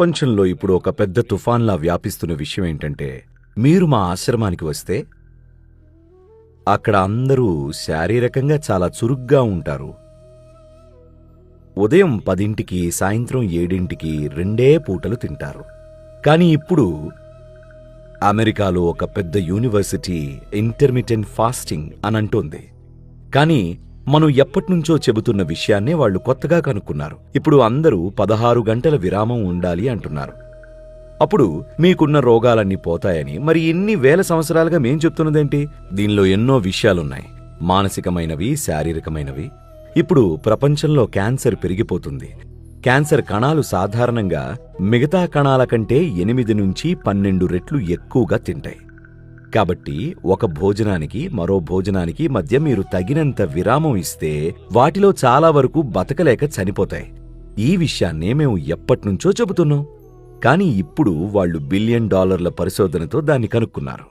ప్రపంచంలో ఇప్పుడు ఒక పెద్ద తుఫాన్లా వ్యాపిస్తున్న విషయం ఏంటంటే, మీరు మా ఆశ్రమానికి వస్తే అక్కడ అందరూ శారీరకంగా చాలా చురుగ్గా ఉంటారు. ఉదయం 10కి సాయంత్రం 7కి 2 పూటలు తింటారు. కానీ ఇప్పుడు అమెరికాలో ఒక పెద్ద యూనివర్సిటీ ఇంటర్మిటెంట్ ఫాస్టింగ్ అనంటోంది. కానీ మనం ఎప్పటినుంచో చెబుతున్న విషయాన్నే వాళ్ళు కొత్తగా కనుక్కున్నారు. ఇప్పుడు అందరూ 16 గంటల విరామం ఉండాలి అంటున్నారు. అప్పుడు మీకున్న రోగాలన్నీ పోతాయని మరి ఎన్ని వేల సంవత్సరాలుగా మేం చెప్తున్నదేంటి? దీనిలో ఎన్నో విషయాలున్నాయి, మానసికమైనవి, శారీరకమైనవి. ఇప్పుడు ప్రపంచంలో క్యాన్సర్ పెరిగిపోతుంది. క్యాన్సర్ కణాలు సాధారణంగా మిగతా కణాల కంటే 8 నుంచి 12 రెట్లు ఎక్కువగా తింటాయి. కాబట్టి ఒక భోజనానికి మరో భోజనానికి మధ్య మీరు తగినంత విరామం ఇస్తే వాటిలో చాలా వరకు బతకలేక చనిపోతాయి. ఈ విషయాన్నే మేము ఎప్పటినుంచో చెబుతున్నాం. కానీ ఇప్పుడు వాళ్ళు $1 బిలియన్ పరిశోధనతో దాన్ని కనుక్కున్నారు.